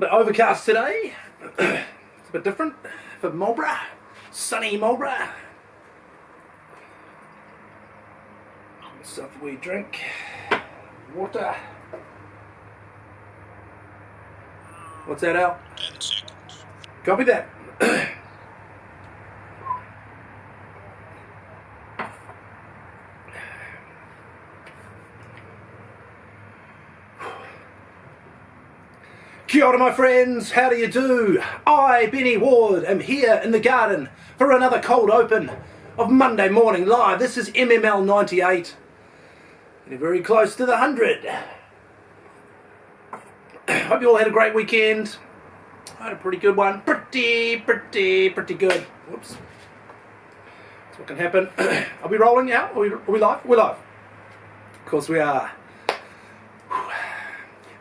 bit overcast today. It's a bit different for Marlborough. Sunny Marlborough. Stuff we drink. Water. What's that, Al? 10 seconds. Copy that. Kia ora, my friends, how do you do? I, Benny Ward, am here in the garden for another cold open of Monday Morning Live. This is MML 98. Getting very close to the 100. Hope you all had a great weekend. I had a pretty good one. Pretty good. Whoops. That's what can happen. Are we rolling now? Are we live? We're live. Of course we are.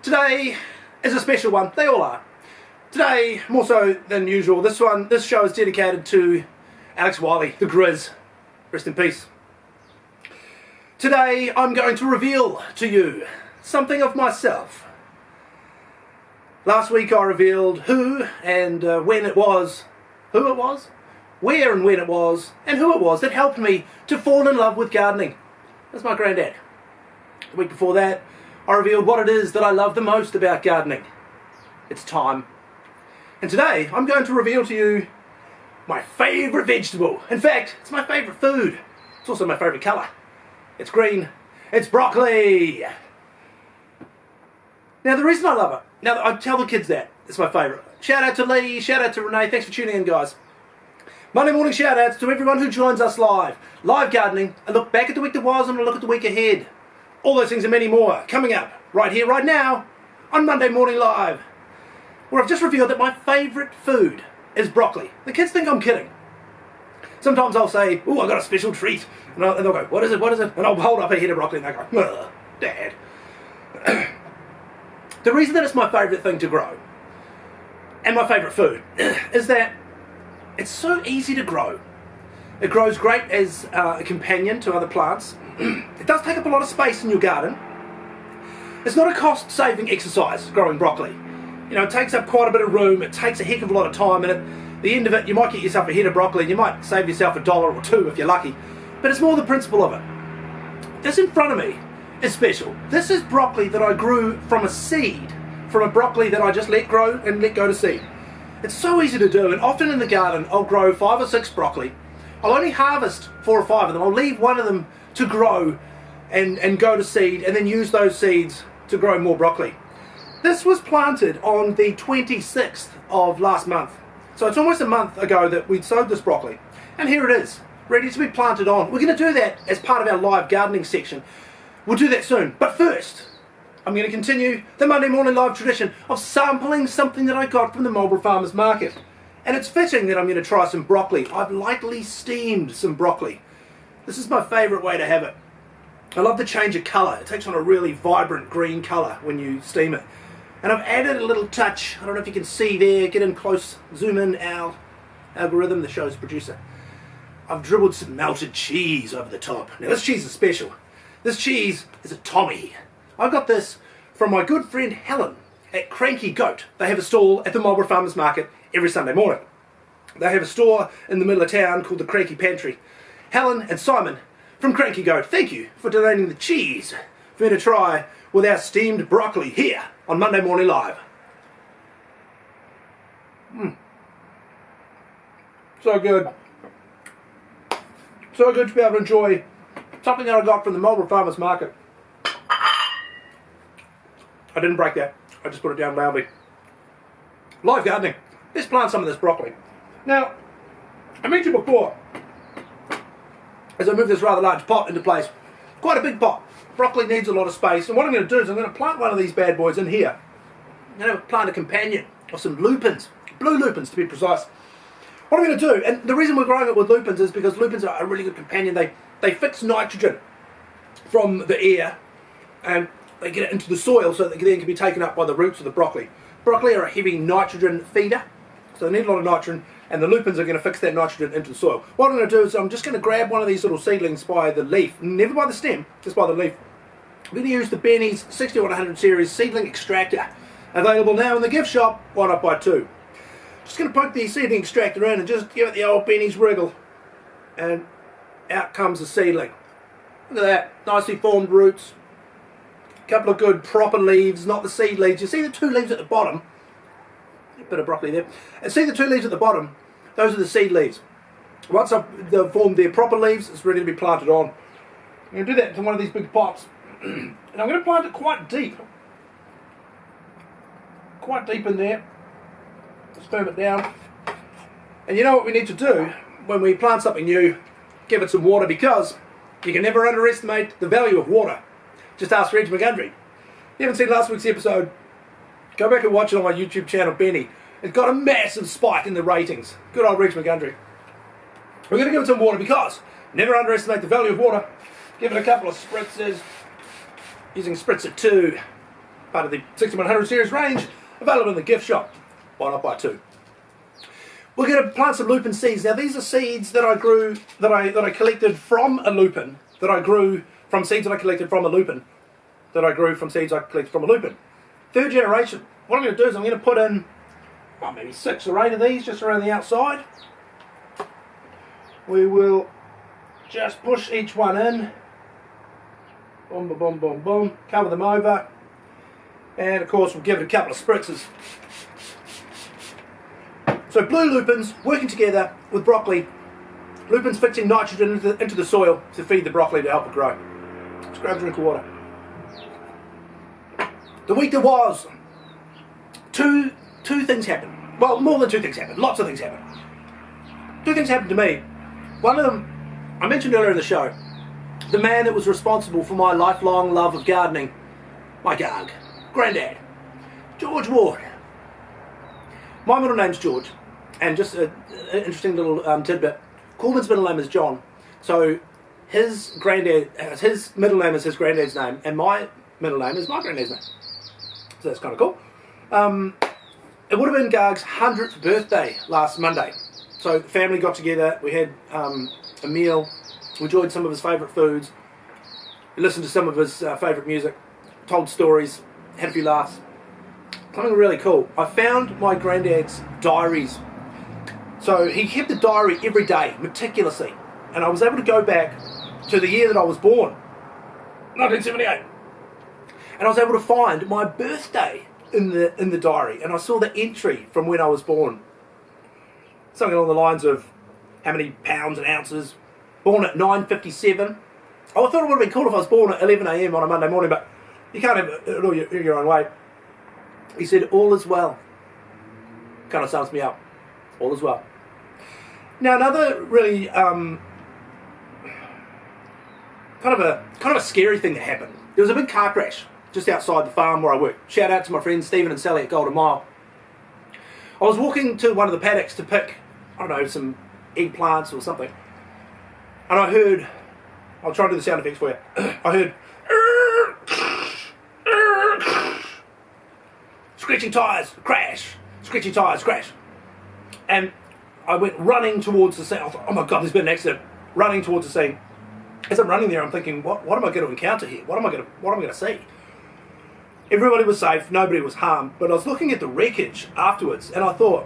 Today is a special one. They all are. Today, more so than usual, this show is dedicated to Alex Wiley, the Grizz. Rest in peace. Today, I'm going to reveal to you something of myself. Last week I revealed who and when it was, where and when it was, and who it was that helped me to fall in love with gardening. That's my granddad. The week before that, I revealed what it is that I love the most about gardening. It's time. And today, I'm going to reveal to you my favourite vegetable. In fact, it's my favourite food. It's also my favourite colour. It's green. It's broccoli. Now, the reason I love it, now I tell the kids that, it's my favourite. Shout out to Lee, shout out to Renee, thanks for tuning in, guys. Monday morning shout outs to everyone who joins us live. Live gardening, a look back at the week that was and a look at the week ahead. All those things and many more coming up right here, right now, on Monday Morning Live, where I've just revealed that my favourite food is broccoli. The kids think I'm kidding. Sometimes I'll say, "Oh, I got a special treat," and they'll go, "What is it? What is it?" And I'll hold up a head of broccoli and they go, "Ugh, Dad." The reason that it's my favourite thing to grow, and my favourite food, is that it's so easy to grow. It grows great as a companion to other plants. It does take up a lot of space in your garden. It's not a cost-saving exercise, growing broccoli. You know, it takes up quite a bit of room, it takes a heck of a lot of time, and at the end of it, you might get yourself a head of broccoli, and you might save yourself $1 or $2 if you're lucky. But it's more the principle of it. This in front of me is special. This is broccoli that I grew from a seed, from a broccoli that I just let grow and let go to seed. It's so easy to do, and often in the garden, I'll grow 5 or 6 broccoli. I'll only harvest 4 or 5 of them. I'll leave one of them to grow and go to seed, and then use those seeds to grow more broccoli. This was planted on the 26th of last month. So it's almost a month ago that we sowed this broccoli. And here it is, ready to be planted on. We're going to do that as part of our live gardening section. We'll do that soon. But first, I'm going to continue the Monday Morning Live tradition of sampling something that I got from the Marlborough Farmers Market. And it's fitting that I'm going to try some broccoli. I've lightly steamed some broccoli. This is my favourite way to have it. I love the change of colour. It takes on a really vibrant green colour when you steam it. And I've added a little touch. I don't know if you can see there. Get in close. Zoom in, Al. Algorithm, the show's producer. I've dribbled some melted cheese over the top. Now this cheese is special. This cheese is a Tommy. I got this from my good friend Helen at Cranky Goat. They have a stall at the Marlborough Farmers Market every Sunday morning. They have a store in the middle of town called the Cranky Pantry. Helen and Simon from Cranky Goat, thank you for donating the cheese for me to try with our steamed broccoli here on Monday Morning Live. So good. So good to be able to enjoy something that I got from the Marlborough Farmers Market. I didn't break that. I just put it down loudly. Live gardening. Let's plant some of this broccoli. Now, I mentioned before, as I move this rather large pot into place, quite a big pot. Broccoli needs a lot of space, and what I'm going to do is I'm going to plant one of these bad boys in here. I'm going to plant a companion of some lupins, blue lupins to be precise. What I'm going to do, and the reason we're growing it with lupins is because lupins are a really good companion. They fix nitrogen from the air, and they get it into the soil so that it then can be taken up by the roots of the broccoli. Broccoli are a heavy nitrogen feeder, so they need a lot of nitrogen, and the lupins are going to fix that nitrogen into the soil. What I'm going to do is I'm just going to grab one of these little seedlings by the leaf, never by the stem, just by the leaf. I'm going to use the Benny's 60-100 series seedling extractor. Available now in the gift shop. 1 up by 2. Just going to poke the seedling extractor in and just give it the old Benny's wriggle. And out comes the seedling. Look at that. Nicely formed roots. A couple of good proper leaves, not the seed leaves. You see the 2 leaves at the bottom? A bit of broccoli there. And see the 2 leaves at the bottom? Those are the seed leaves. Once they've formed their proper leaves, it's ready to be planted on. I'm going to do that into one of these big pots. And I'm going to plant it quite deep. Quite deep in there. Just firm it down. And you know what we need to do when we plant something new? Give it some water, because you can never underestimate the value of water. Just ask Reg McGundry. If you haven't seen last week's episode, go back and watch it on my YouTube channel, Benny. It's got a massive spike in the ratings. Good old Reg McGundry. We're going to give it some water because never underestimate the value of water. Give it a couple of spritzes. Using Spritzer 2, part of the 6100 series range, available in the gift shop. 1 up by 2. We're going to plant some lupin seeds. Now these are seeds that I grew, that I collected from a lupin, that I grew from seeds that I collected from a lupin, that I grew from seeds I collected from a lupin. 3rd generation. What I'm going to do is I'm going to put in maybe 6 or 8 of these just around the outside. We will just push each one in. Boom, boom, boom, boom, boom. Cover them over. And of course we'll give it a couple of spritzes. So blue lupins working together with broccoli. Lupins fixing nitrogen into the soil to feed the broccoli to help it grow. Let's grab a drink of water. The week there was, two things happened. Well, more than 2 things happened. Lots of things happened. 2 things happened to me. One of them, I mentioned earlier in the show, the man that was responsible for my lifelong love of gardening, my granddad, George Ward. My middle name's George, and just an interesting little tidbit, Corbin's middle name is John, so his middle name is his granddad's name, and my middle name is my granddad's name. So that's kind of cool. It would have been Garg's 100th birthday last Monday. So the family got together, we had a meal, we enjoyed some of his favourite foods, we listened to some of his favourite music, told stories, had a few laughs. Something really cool. I found my granddad's diaries. So he kept a diary every day, meticulously. And I was able to go back to the year that I was born, 1978. And I was able to find my birthday in the diary. And I saw the entry from when I was born. Something along the lines of how many pounds and ounces. Born at 9:57. Oh, I thought it would have been cool if I was born at 11 AM on a Monday morning, but you can't have it all your own way. He said, all is well. Kind of sums me up. All is well. Now another really kind of a scary thing that happened. There was a big car crash just outside the farm where I work. Shout out to my friends Stephen and Sally at Golden Mile. I was walking to one of the paddocks to pick, I don't know, some eggplants or something. And I heard, I'll try and do the sound effects for you. I heard screeching tyres, crash. Screeching tyres, crash. And I went running towards the scene. I thought, oh my God, there's been an accident. Running towards the scene. As I'm running there, I'm thinking, what am I going to encounter here? What am I going to see? Everybody was safe, nobody was harmed, but I was looking at the wreckage afterwards, and I thought,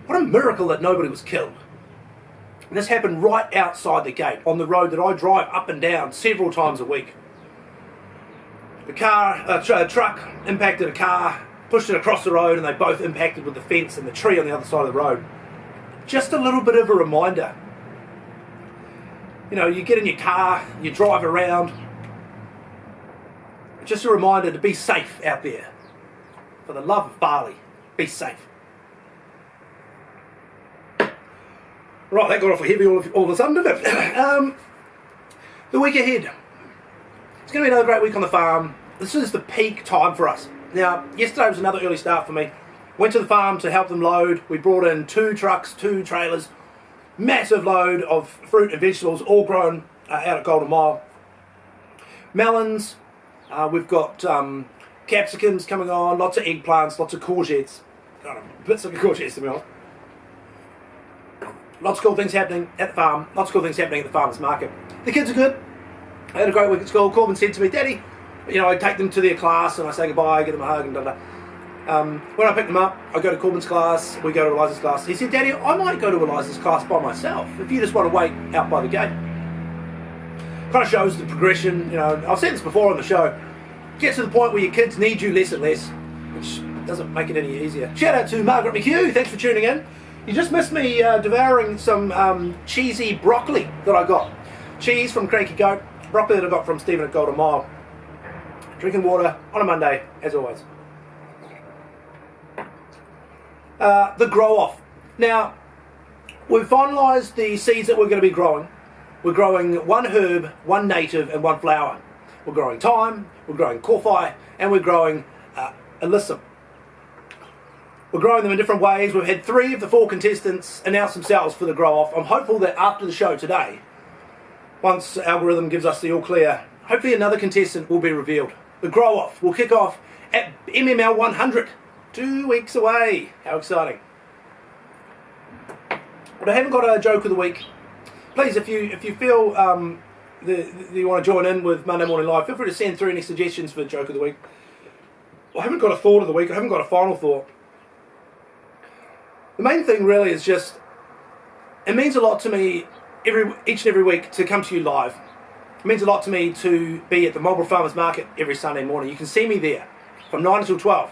what a miracle that nobody was killed. And this happened right outside the gate, on the road that I drive up and down several times a week. A truck impacted a car, pushed it across the road, and they both impacted with the fence and the tree on the other side of the road. Just a little bit of a reminder. You know, you get in your car, you drive around. Just a reminder to be safe out there. For the love of barley, be safe. Right, that got awfully heavy all of a sudden, didn't it? The week ahead. It's going to be another great week on the farm. This is the peak time for us. Now, yesterday was another early start for me. Went to the farm to help them load. We brought in 2 trucks, 2 trailers. Massive load of fruit and vegetables, all grown out at Golden Mile. Melons. We've got capsicums coming on, lots of eggplants, lots of courgettes. God, I'm a bit sick of courgettes, to be honest. Lots of cool things happening at the farm, lots of cool things happening at the farmer's market. The kids are good. I had a great week at school. Corbin said to me, Daddy, you know, I take them to their class and I say goodbye, give them a hug and da-da. When I pick them up, I go to Corbin's class, we go to Eliza's class. He said, Daddy, I might go to Eliza's class by myself if you just want to wait out by the gate. Kind of shows the progression, you know. I've said this before on the show. Get to the point where your kids need you less and less, which doesn't make it any easier. Shout out to Margaret McHugh, thanks for tuning in. You just missed me devouring some cheesy broccoli that I got. Cheese from Cranky Goat, broccoli that I got from Stephen at Golden Mile. Drinking water on a Monday, as always. The grow off. Now, we've finalised the seeds that we're going to be growing. We're growing one herb, one native, and one flower. We're growing thyme, we're growing corfi, and we're growing alyssum. We're growing them in different ways. We've had 3 of the 4 contestants announce themselves for the grow off. I'm hopeful that after the show today, once the algorithm gives us the all clear, hopefully another contestant will be revealed. The grow off will kick off at MML 100. 2 weeks away. How exciting. But I haven't got a joke of the week. Please, if you feel that you want to join in with Monday Morning Live, feel free to send through any suggestions for joke of the week. I haven't got a thought of the week. I haven't got a final thought. The main thing really is just, it means a lot to me each and every week to come to you live. It means a lot to me to be at the Marlborough Farmers Market every Sunday morning. You can see me there from 9 until 12.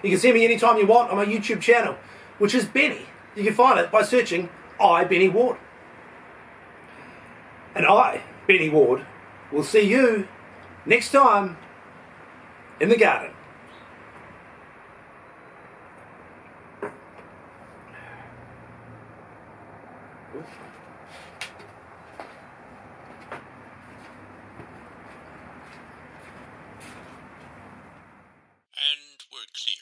You can see me anytime you want on my YouTube channel, which is Benny. You can find it by searching I, Benny Ward. And I, Benny Ward, will see you next time in the garden. And we're clear.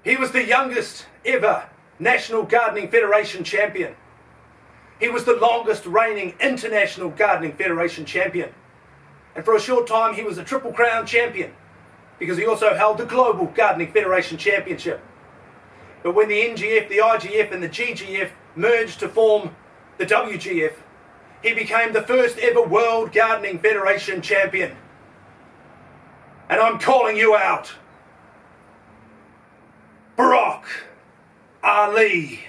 He was the youngest ever National Gardening Federation champion. He was the longest reigning International Gardening Federation champion. And for a short time he was a Triple Crown champion because he also held the Global Gardening Federation Championship. But when the NGF, the IGF and the GGF merged to form the WGF, he became the first ever World Gardening Federation champion. And I'm calling you out. Brock Ali.